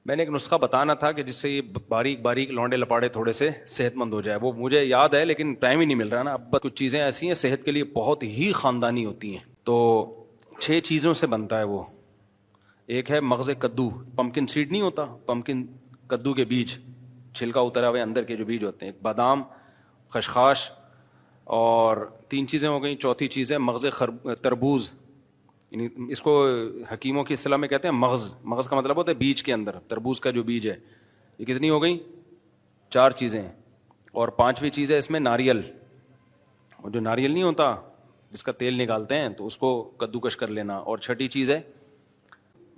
میں نے ایک نسخہ بتانا تھا کہ جس سے یہ باریک باریک لونڈے لپاڑے تھوڑے سے صحت مند ہو جائے. وہ مجھے یاد ہے لیکن ٹائم ہی نہیں مل رہا نا. اب کچھ چیزیں ایسی ہیں صحت کے لیے بہت ہی خاندانی ہوتی ہیں. تو 6 چیزوں سے بنتا ہے وہ. ایک ہے مغز کدو, پمکن سیڈ نہیں ہوتا, پمکن کدو کے بیج, چھلکا اترا ہوئے اندر کے جو بیج ہوتے ہیں. ایک بادام, خشخاش, اور 3 چیزیں ہو گئیں. چوتھی چیز ہے مغز تربوز, یعنی اس کو حکیموں کی اصطلاح میں کہتے ہیں مغز. مغز کا مطلب ہوتا ہے بیج کے اندر, تربوز کا جو بیج ہے. یہ کتنی ہو گئیں؟ 4 چیزیں. اور 5ویں چیز ہے اس میں ناریل. اور جو ناریل نہیں ہوتا جس کا تیل نکالتے ہیں تو اس کو کدوکش کر لینا. اور 6ٹھی چیز ہے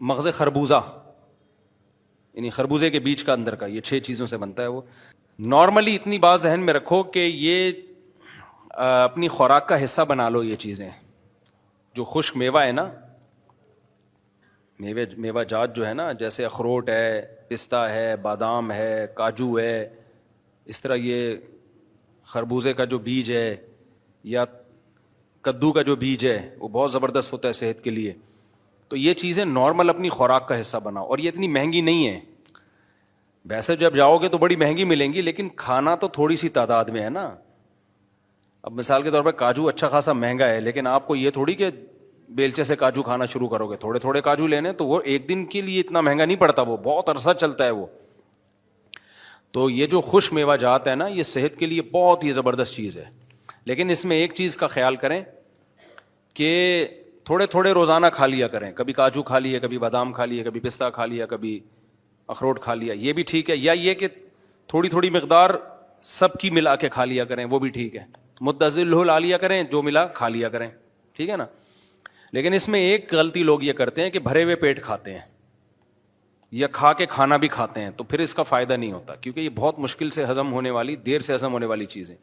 مغز خربوزہ, یعنی خربوزے کے بیج کا اندر کا. یہ 6 چیزوں سے بنتا ہے وہ. نارملی اتنی بات ذہن میں رکھو کہ یہ اپنی خوراک کا حصہ بنا لو. یہ چیزیں جو خشک میوہ ہے نا, میوہ جات جو ہے نا, جیسے اخروٹ ہے, پستہ ہے, بادام ہے, کاجو ہے, اس طرح یہ خربوزے کا جو بیج ہے یا کدو کا جو بیج ہے وہ بہت زبردست ہوتا ہے صحت کے لیے. تو یہ چیزیں نارمل اپنی خوراک کا حصہ بناؤ. اور یہ اتنی مہنگی نہیں ہے. ویسے جب جاؤ گے تو بڑی مہنگی ملیں گی, لیکن کھانا تو تھوڑی سی تعداد میں ہے نا. اب مثال کے طور پر کاجو اچھا خاصا مہنگا ہے, لیکن آپ کو یہ تھوڑی کہ بیلچے سے کاجو کھانا شروع کرو گے. تھوڑے تھوڑے کاجو لینے, تو وہ ایک دن کے لیے اتنا مہنگا نہیں پڑتا, وہ بہت عرصہ چلتا ہے وہ. تو یہ جو خشک میوہ جات ہے نا, یہ صحت کے لیے بہت ہی زبردست چیز ہے. لیکن اس میں ایک چیز کا خیال کریں کہ تھوڑے تھوڑے روزانہ کھا لیا کریں. کبھی کاجو کھا لیے, کبھی بادام کھا لیے, کبھی پستہ کھا لیا, کبھی اخروٹ کھا لیا, یہ بھی ٹھیک ہے. یا یہ کہ تھوڑی تھوڑی مقدار سب کی ملا کے کھا لیا کریں, وہ بھی ٹھیک ہے. متزل لا لیا کریں, جو ملا کھا لیا کریں, ٹھیک ہے نا. لیکن اس میں ایک غلطی لوگ یہ کرتے ہیں کہ بھرے ہوئے پیٹ کھاتے ہیں یا کھا کے کھانا بھی کھاتے ہیں, تو پھر اس کا فائدہ نہیں ہوتا, کیونکہ یہ بہت مشکل سے ہضم ہونے والی, دیر سے ہضم ہونے والی چیزیں.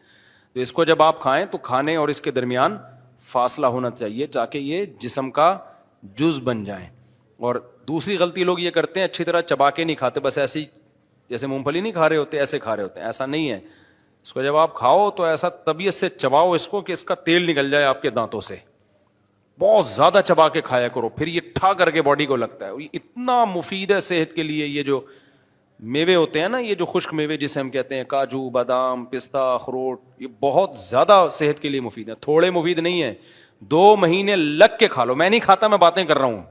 تو اس کو جب آپ کھائیں تو کھانے اور اس کے درمیان فاصلہ ہونا چاہیے تاکہ یہ جسم کا جز بن جائیں. اور دوسری غلطی لوگ یہ کرتے ہیں, اچھی طرح چبا کے نہیں کھاتے, بس ایسی جیسے مونگ پھلی نہیں کھا رہے ہوتے ایسے کھا رہے ہوتے ہیں. ایسا نہیں ہے. اس کو جب آپ کھاؤ تو ایسا طبیعت سے چباؤ اس کو کہ اس کا تیل نکل جائے آپ کے دانتوں سے. بہت زیادہ چبا کے کھایا کرو, پھر یہ ٹھا کر کے باڈی کو لگتا ہے. اتنا مفید ہے صحت کے لیے. یہ جو میوے ہوتے ہیں نا, یہ جو خشک میوے جسے ہم کہتے ہیں کاجو, بادام, پستہ, اخروٹ, یہ بہت زیادہ صحت کے لیے مفید ہے. تھوڑے مفید نہیں ہے. 2 مہینے لگ کے کھا لو. میں نہیں کھاتا, میں باتیں کر رہا ہوں.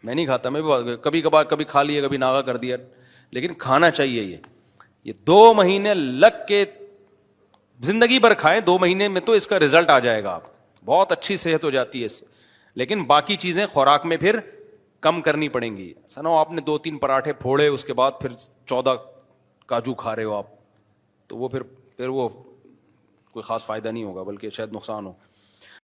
میں نہیں کھاتا, میں کبھی کبھار کبھی کھا لیا, کبھی ناغا کر دیا, لیکن کھانا چاہیے. یہ 2 مہینے لگ کے زندگی بھر کھائیں. 2 مہینے میں تو اس کا رزلٹ آ جائے گا. آپ بہت اچھی صحت ہو جاتی ہے اس سے. لیکن باقی چیزیں خوراک میں پھر کم کرنی پڑیں گی. سنو آپ نے 2-3 پراٹھے پھوڑے, اس کے بعد پھر 14 کاجو کھا رہے ہو آپ, تو وہ پھر وہ کوئی خاص فائدہ نہیں ہوگا, بلکہ شاید نقصان ہو.